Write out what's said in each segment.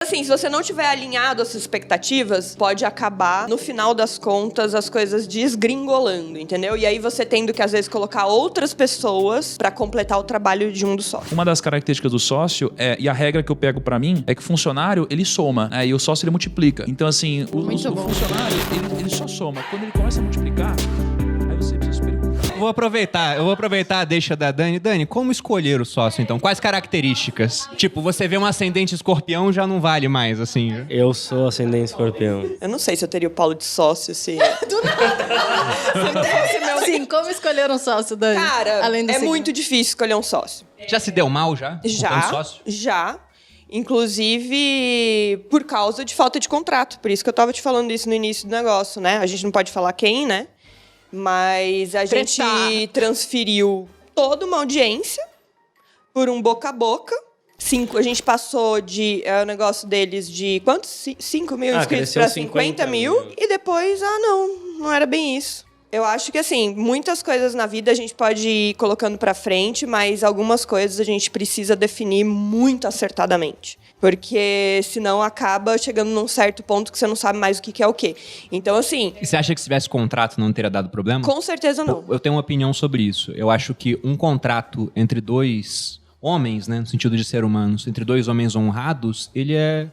Assim, se você não tiver alinhado as expectativas, pode acabar, no final das contas, as coisas desgringolando, entendeu? E aí você tendo que, às vezes, colocar outras pessoas pra completar o trabalho de um dos sócios. Uma das características do sócio, e a regra que eu pego pra mim, é que o funcionário, ele soma, né? E o sócio, ele multiplica. Então, assim, o funcionário, ele só soma. Quando ele começa a multiplicar, aí você precisa se perguntar. Eu vou aproveitar a deixa da Dani. Dani, como escolher o sócio, então? Quais características? Tipo, você vê um ascendente escorpião, já não vale mais, assim. Eu sou ascendente escorpião. Eu não sei se eu teria o Paulo de sócio, se... Do nada. Sim, como escolher um sócio, Dani? Cara, Além do é signo. muito difícil escolher um sócio. Já se deu mal, já? Já, Sócio? já. Inclusive, por causa de falta de contrato. Por isso que eu tava te falando isso no início do negócio, né? A gente não pode falar quem, né? Mas a gente transferiu toda uma audiência por um boca a boca. A gente passou de... o negócio deles de... Quantos? 5 mil inscritos para 50 mil. E depois, não era bem isso. Eu acho que, assim, muitas coisas na vida a gente pode ir colocando pra frente, mas algumas coisas a gente precisa definir muito acertadamente. Porque senão acaba chegando num certo ponto que você não sabe mais o que é o quê. Então, assim... E você acha que se tivesse contrato não teria dado problema? Com certeza não. Eu tenho uma opinião sobre isso. Eu acho que um contrato entre dois homens, né, no sentido de ser humanos, entre dois homens honrados, ele é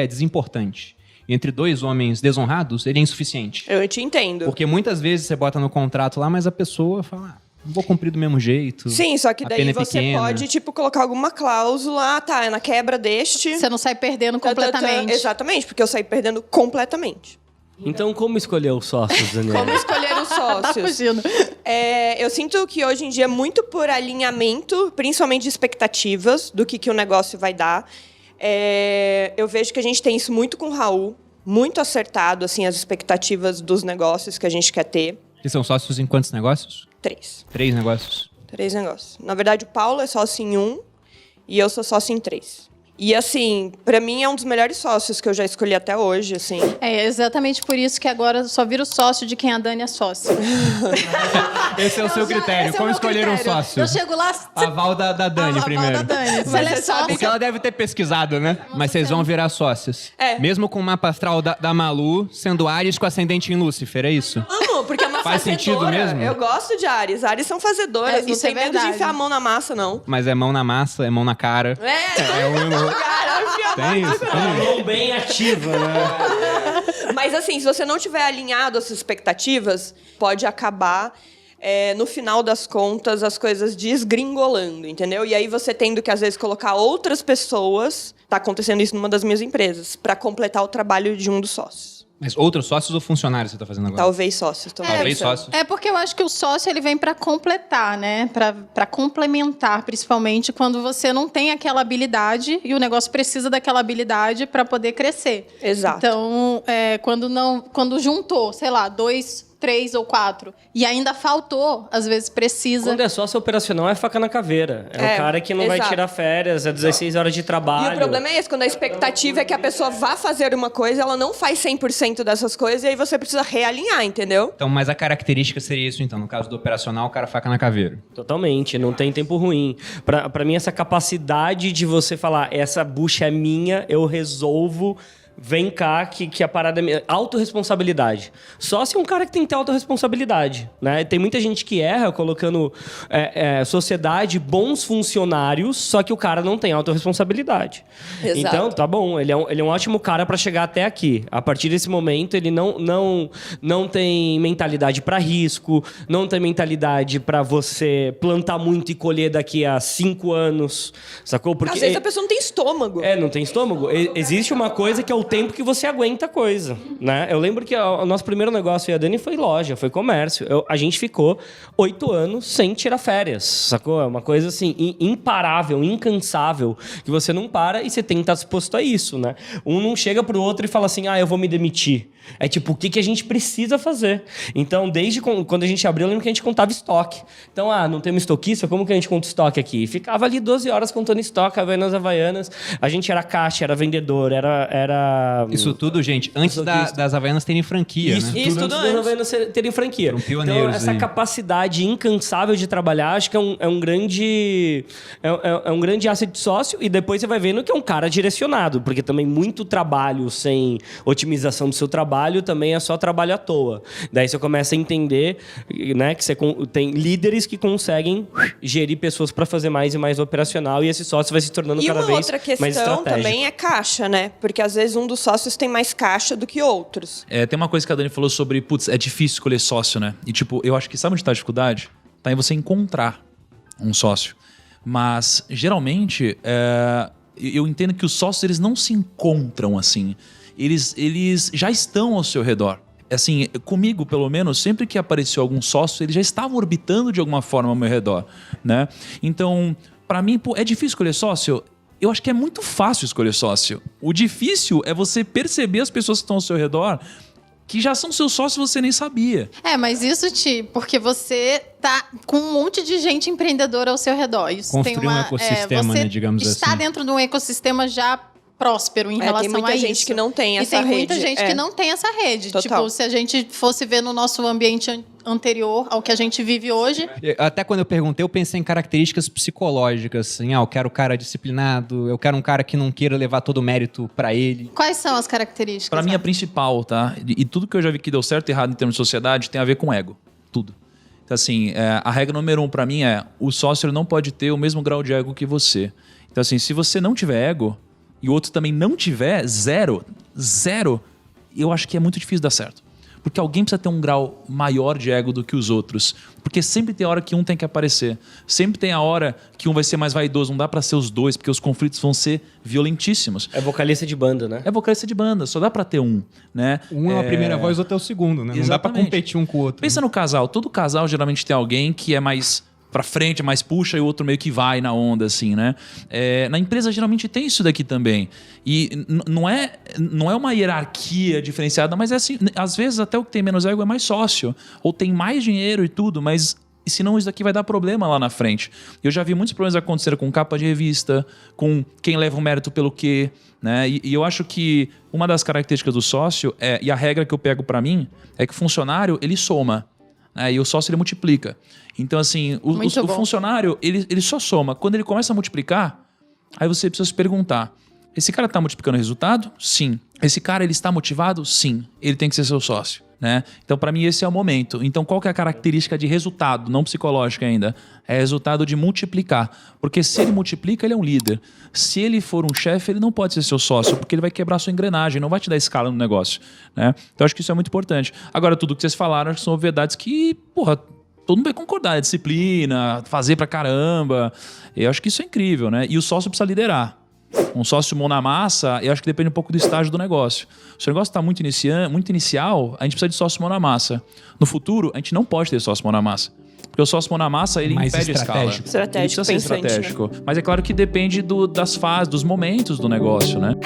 desimportante. Entre dois homens desonrados, ele é insuficiente. Eu te entendo. Porque muitas vezes você bota no contrato lá, mas a pessoa fala, não vou cumprir do mesmo jeito. Sim, só que a daí pena é você pequena. pode, tipo, colocar alguma cláusula, é na quebra deste... Você não sai perdendo completamente. Exatamente, porque eu saí perdendo completamente. Então, como escolher os sócios, Daniel? Como escolher os Tá sócios? fugindo. Eu sinto que hoje em dia é muito por alinhamento, principalmente de expectativas do que o negócio vai dar. Eu vejo que a gente tem isso muito com o Raul, muito acertado, assim, as expectativas dos negócios que a gente quer ter. Vocês são sócios em quantos negócios? 3. 3 negócios. 3 negócios. Na verdade, o Paulo é sócio em 1 e eu sou sócio em 3. E, assim, pra mim é um dos melhores sócios que eu já escolhi até hoje, assim. É exatamente por isso que agora só vira o sócio de quem a Dani é sócio. Esse é o seu critério. Esse é o Como meu escolher um critério. sócio? Eu chego lá... Aval da Dani primeiro. Aval da Dani. Se ela é sócio... Porque ela deve ter pesquisado, né? Mas vocês vão virar sócios. É. Mesmo com o mapa astral da Malu, sendo Áries com ascendente em Lúcifer, é isso? Amo, porque é uma Faz fazedora. sentido mesmo? Eu gosto de Ares. Ares são fazedoras. Não Isso tem é medo de verdade. enfiar a mão na massa, não. Mas é mão na massa, é mão na cara. É um... cara, Tem isso, tem. Mão bem ativa, né? Mas, assim, se você não tiver alinhado as expectativas, pode acabar... no final das contas, as coisas desgringolando, entendeu? E aí você tendo que, às vezes, colocar outras pessoas... Tá acontecendo isso numa das minhas empresas, para completar o trabalho de um dos sócios. Mas outros sócios ou funcionários você tá fazendo agora? Talvez sócios. Talvez sócios. É porque eu acho que o sócio ele vem para completar, né? Para complementar, principalmente quando você não tem aquela habilidade e o negócio precisa daquela habilidade para poder crescer. Exato. Então, quando juntou, sei lá, 2, 3 ou 4 e ainda faltou, às vezes precisa. Quando é sócio operacional, é faca na caveira. É o cara que não vai exato. tirar férias, é 16 horas de trabalho. E o problema é esse, quando a expectativa é que a pessoa vá fazer uma coisa, ela não faz 100% dessas coisas, e aí você precisa realinhar, entendeu? Então, mas a característica seria isso, então. No caso do operacional, o cara faca na caveira. Totalmente, não tem tempo ruim. Pra mim, essa capacidade de você falar, essa bucha é minha, eu resolvo... Vem cá, que a parada é minha. Autorresponsabilidade. Sócio é um cara que tem que ter autorresponsabilidade, né? Tem muita gente que erra colocando sociedade, bons funcionários, só que o cara não tem autorresponsabilidade. Exato. Então, tá bom, ele é um ótimo cara para chegar até aqui. A partir desse momento, ele não tem mentalidade para risco, não tem mentalidade para você plantar muito e colher daqui a 5 anos, sacou? Porque Às vezes a pessoa não tem estômago. não tem estômago. Existe uma coisa que é o tempo que você aguenta a coisa, né? Eu lembro que o nosso primeiro negócio e a Dani foi loja, foi comércio. A gente ficou 8 anos sem tirar férias, sacou? É uma coisa assim, imparável, incansável, que você não para e você tem que estar disposto a isso, né? Um não chega pro outro e fala assim, eu vou me demitir. É tipo, o que a gente precisa fazer? Então, desde quando a gente abriu, eu lembro que a gente contava estoque. Então, não temos estoquista, como que a gente conta estoque aqui? E ficava ali 12 horas contando estoque, Havaianas. A gente era caixa, era vendedor, era Isso tudo, gente, antes das Havaianas terem franquia, isso, né? Isso tudo antes das Havaianas terem franquia. Foram pioneiros. Então, essa capacidade incansável de trabalhar, acho que é um grande asset de sócio, e depois você vai vendo que é um cara direcionado, porque também muito trabalho sem otimização do seu trabalho também é só trabalho à toa. Daí você começa a entender, né, que você tem líderes que conseguem gerir pessoas para fazer mais e mais operacional, e esse sócio vai se tornando cada vez mais estratégico. E uma outra questão também é caixa, né? Porque às vezes um dos sócios tem mais caixa do que outros. Tem uma coisa que a Dani falou sobre, putz, é difícil escolher sócio, né? E tipo, eu acho que sabe onde está a dificuldade? Tá em você encontrar um sócio. Mas, geralmente, eu entendo que os sócios, eles não se encontram assim. Eles já estão ao seu redor. Assim, comigo, pelo menos, sempre que apareceu algum sócio, ele já estava orbitando de alguma forma ao meu redor, né? Então, para mim, é difícil escolher sócio? Eu acho que é muito fácil escolher sócio. O difícil é você perceber as pessoas que estão ao seu redor que já são seus sócios e você nem sabia. Mas isso, porque você tá com um monte de gente empreendedora ao seu redor. Isso construir tem um ecossistema, né, digamos assim. Está dentro de um ecossistema já próspero em relação a isso. Tem muita gente que não tem essa rede. E tem muita gente que não tem essa rede. Total. Tipo, se a gente fosse ver no nosso ambiente anterior ao que a gente vive hoje... Até quando eu perguntei, eu pensei em características psicológicas. Assim, eu quero um cara disciplinado, eu quero um cara que não queira levar todo o mérito pra ele. Quais são as características? Pra mim, a principal, tá? E tudo que eu já vi que deu certo e errado em termos de sociedade tem a ver com ego. Tudo. Então, assim, a regra número 1 pra mim é o sócio não pode ter o mesmo grau de ego que você. Então, assim, se você não tiver ego e o outro também não tiver, zero, eu acho que é muito difícil dar certo. Porque alguém precisa ter um grau maior de ego do que os outros. Porque sempre tem a hora que um tem que aparecer. Sempre tem a hora que um vai ser mais vaidoso. Não dá pra ser os dois, porque os conflitos vão ser violentíssimos. É vocalista de banda, né? É vocalista de banda, só dá pra ter um, né? Um é a primeira voz, outro é o segundo, né? Exatamente. Não dá pra competir um com o outro. Pensa no casal. Todo casal geralmente tem alguém que é mais pra frente, mais puxa, e o outro meio que vai na onda, assim, né? Na empresa geralmente tem isso daqui também. E não é uma hierarquia diferenciada, mas é assim, às vezes até o que tem menos ego é mais sócio, ou tem mais dinheiro e tudo, mas senão isso daqui vai dar problema lá na frente. Eu já vi muitos problemas acontecer com capa de revista, com quem leva o mérito pelo quê, né? E eu acho que uma das características do sócio e a regra que eu pego pra mim, é que o funcionário, ele soma. E o sócio, ele multiplica. Então, assim, o funcionário, ele só soma. Quando ele começa a multiplicar, aí você precisa se perguntar, esse cara está multiplicando o resultado? Sim. Esse cara, ele está motivado? Sim. Ele tem que ser seu sócio, né? Então, para mim, esse é o momento. Então, qual que é a característica de resultado, não psicológica ainda? É resultado de multiplicar. Porque se ele multiplica, ele é um líder. Se ele for um chefe, ele não pode ser seu sócio, porque ele vai quebrar sua engrenagem, não vai te dar escala no negócio, né? Então, acho que isso é muito importante. Agora, tudo que vocês falaram são verdades que, todo mundo vai concordar. É disciplina, fazer pra caramba. Eu acho que isso é incrível, né? E o sócio precisa liderar. Um sócio mão na massa, eu acho que depende um pouco do estágio do negócio. Se o negócio está muito inicial, a gente precisa de sócio mão na massa. No futuro, a gente não pode ter sócio mão na massa. Porque o sócio mão na massa, ele mais impede a escala. Estratégico, ele precisa ser estratégico. Né? Mas é claro que depende das fases, dos momentos do negócio, né?